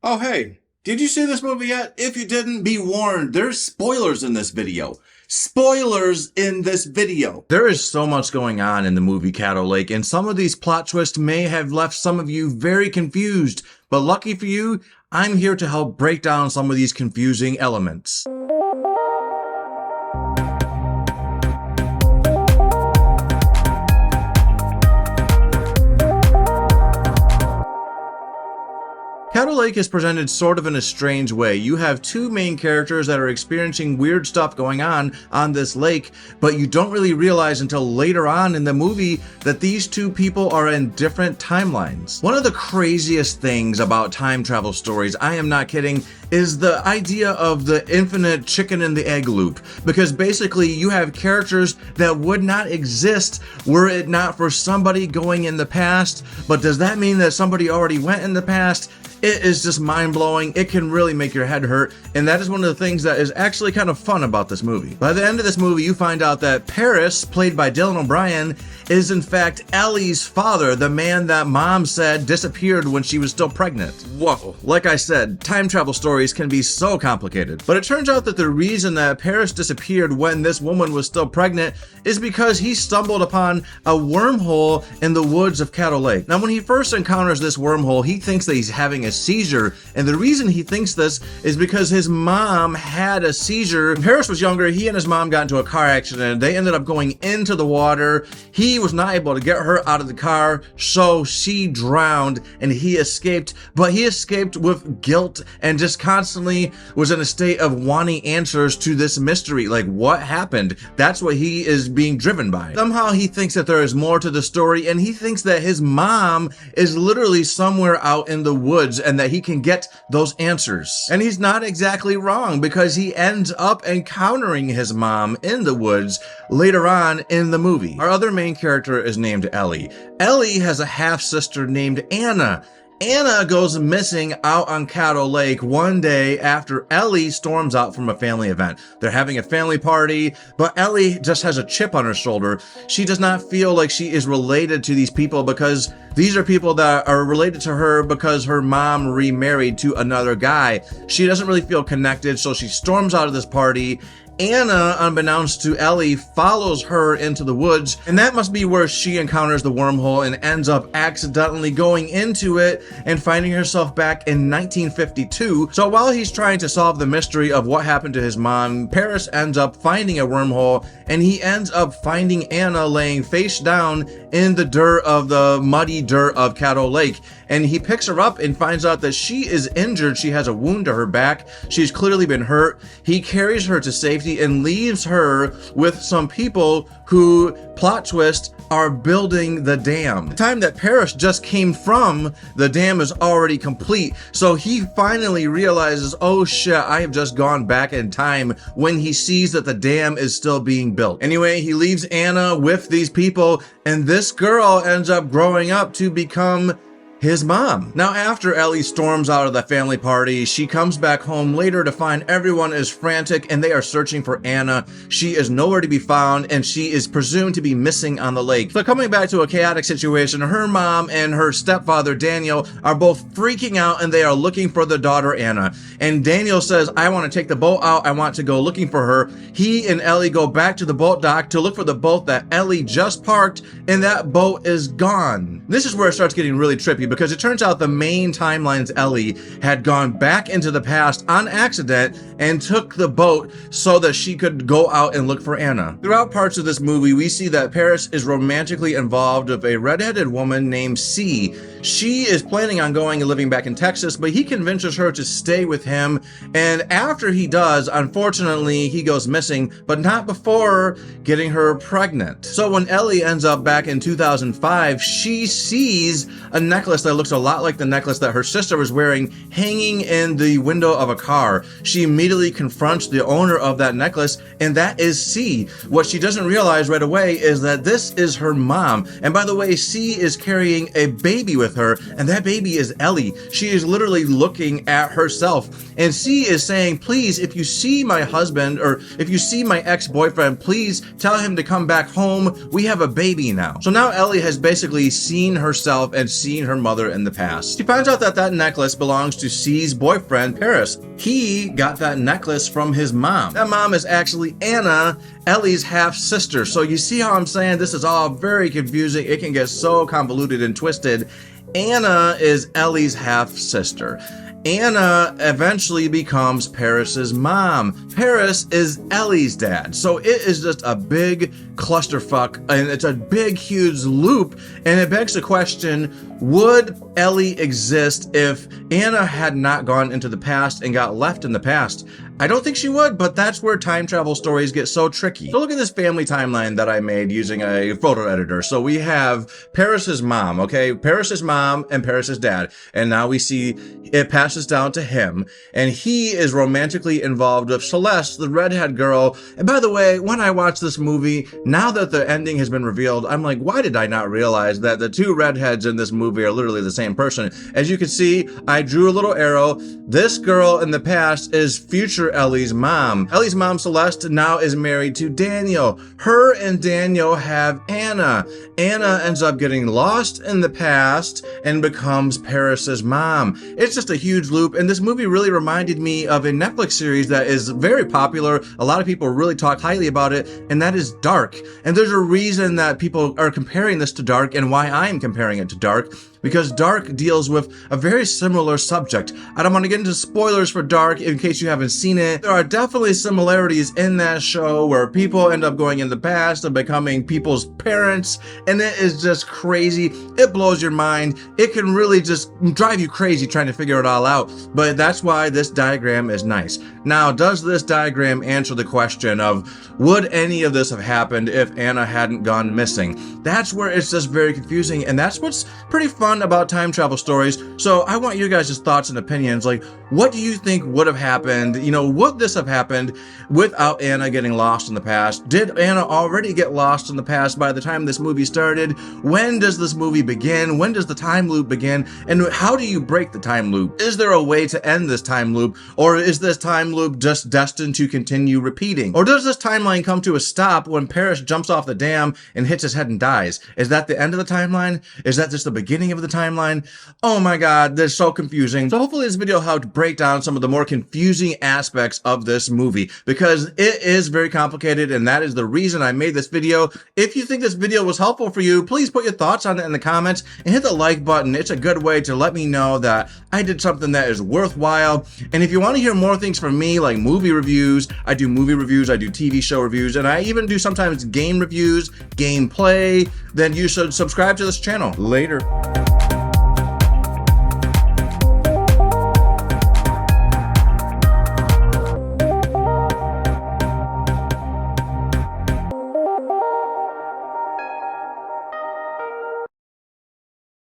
Oh, hey, did you see this movie yet? If you didn't, be warned. There's spoilers in this video. Spoilers in this video. There is so much going on in the movie Caddo Lake, and some of these plot twists may have left some of you very confused. But lucky for you, I'm here to help break down some of these confusing elements. Caddo Lake is presented sort of in a strange way. You have two main characters that are experiencing weird stuff going on this lake, but you don't really realize until later on in the movie that these two people are in different timelines. One of the craziest things about time travel stories, I am not kidding, is the idea of the infinite chicken and the egg loop. Because basically you have characters that would not exist were it not for somebody going in the past. But does that mean that somebody already went in the past? It is just mind-blowing. It can really make your head hurt, and that is one of the things that is actually kind of fun about this movie. By the end of this movie, you find out that Paris, played by Dylan O'Brien, is in fact Ellie's father, the man that mom said disappeared when she was still pregnant. Whoa. Like I said, time travel stories can be so complicated. But it turns out that the reason that Paris disappeared when this woman was still pregnant is because he stumbled upon a wormhole in the woods of Caddo Lake. Now, when he first encounters this wormhole, he thinks that he's having a seizure, and the reason he thinks this is because his mom had a seizure. When Paris was younger, he and his mom got into a car accident. They ended up going into the water. He was not able to get her out of the car, so she drowned and he escaped, but he escaped with guilt and just constantly was in a state of wanting answers to this mystery. Like, what happened? That's what he is being driven by. Somehow he thinks that there is more to the story, and he thinks that his mom is literally somewhere out in the woods and that he can get those answers. And he's not exactly wrong, because he ends up encountering his mom in the woods later on in the movie. Our other main character is named Ellie. Ellie has a half-sister named Anna. Anna goes missing out on Caddo Lake one day after Ellie storms out from a family event. They're having a family party, but Ellie just has a chip on her shoulder. She does not feel like she is related to these people, because these are people that are related to her because her mom remarried to another guy. She doesn't really feel connected, so she storms out of this party. Anna, unbeknownst to Ellie, follows her into the woods, and that must be where she encounters the wormhole and ends up accidentally going into it and finding herself back in 1952. So while he's trying to solve the mystery of what happened to his mom, Paris ends up finding a wormhole, and he ends up finding Anna laying face down in the dirt of the muddy dirt of Caddo Lake. And he picks her up and finds out that she is injured. She has a wound to her back. She's clearly been hurt. He carries her to safety and leaves her with some people who, plot twist, are building the dam. The time that Paris just came from, the dam is already complete. So he finally realizes, oh shit, I have just gone back in time, when he sees that the dam is still being built. Anyway, he leaves Anna with these people, and this girl ends up growing up to become his mom. Now, after Ellie storms out of the family party, she comes back home later to find everyone is frantic and they are searching for Anna. She is nowhere to be found, and she is presumed to be missing on the lake. So coming back to a chaotic situation, her mom and her stepfather Daniel are both freaking out, and they are looking for their daughter Anna. And Daniel says, I want to take the boat out. I want to go looking for her. He and Ellie go back to the boat dock to look for the boat that Ellie just parked, and that boat is gone. This is where it starts getting really trippy, because it turns out the main timelines Ellie had gone back into the past on accident and took the boat so that she could go out and look for Anna. Throughout parts of this movie, we see that Paris is romantically involved with a redheaded woman named C. She is planning on going and living back in Texas, but he convinces her to stay with him, and after he does, unfortunately, he goes missing, but not before getting her pregnant. So when Ellie ends up back in 2005, she sees a necklace that looks a lot like the necklace that her sister was wearing hanging in the window of a car. She immediately confronts the owner of that necklace, and that is C. What she doesn't realize right away is that this is her mom. And by the way, C is carrying a baby with with her, and that baby is Ellie. She is literally looking at herself, and she is saying, please, if you see my husband, or if you see my ex-boyfriend, please tell him to come back home. We have a baby now. So now Ellie has basically seen herself and seen her mother in the past. She finds out that that necklace belongs to C's boyfriend, Paris. He got that necklace from his mom. That mom is actually Anna, Ellie's half-sister. So you see how I'm saying this is all very confusing. It can get so convoluted and twisted. Anna is Ellie's half-sister. Anna eventually becomes Paris's mom. Paris is Ellie's dad. So it is just a big clusterfuck, and it's a big, huge loop, and it begs the question, would Ellie exist if Anna had not gone into the past and got left in the past? I don't think she would, but that's where time travel stories get so tricky. So look at this family timeline that I made using a photo editor. So we have Paris's mom, okay? Paris's mom and Paris's dad. And now we see it passes down to him. And he is romantically involved with Celeste, the redhead girl. And by the way, when I watched this movie, now that the ending has been revealed, I'm like, why did I not realize that the two redheads in this movie are literally the same person? As you can see, I drew a little arrow. This girl in the past is future Ellie's mom. Ellie's mom, Celeste, now is married to Daniel. Her and Daniel have Anna. Anna ends up getting lost in the past and becomes Paris's mom. It's just a huge loop, and this movie really reminded me of a Netflix series that is very popular. A lot of people really talk highly about it, and that is Dark. And there's a reason that people are comparing this to Dark, and why I'm comparing it to Dark, because Dark deals with a very similar subject. I don't want to get into spoilers for Dark in case you haven't seen it. There are definitely similarities in that show where people end up going in the past and becoming people's parents, and it is just crazy. It blows your mind. It can really just drive you crazy trying to figure it all out, but that's why this diagram is nice. Now, does this diagram answer the question of, would any of this have happened if Anna hadn't gone missing? That's where it's just very confusing, and that's what's pretty fun about time travel stories. So I want you guys' thoughts and opinions. Like, what do you think would have happened? You know, would this have happened without Anna getting lost in the past? Did Anna already get lost in the past by the time this movie started? When does this movie begin? When does the time loop begin? And how do you break the time loop? Is there a way to end this time loop? Or is this time loop just destined to continue repeating? Or does this timeline come to a stop when Paris jumps off the dam and hits his head and dies? Is that the end of the timeline? Is that just the beginning of the timeline? Oh my god, they're so confusing. So hopefully this video helped break down some of the more confusing aspects of this movie, because it is very complicated, and that is the reason I made this video. If you think this video was helpful for you, please put your thoughts on it in the comments and hit the like button. It's a good way to let me know that I did something that is worthwhile. And if you want to hear more things from me, like movie reviews, I do movie reviews, I do TV show reviews, and I even do sometimes game reviews, gameplay, then you should subscribe to this channel. Later.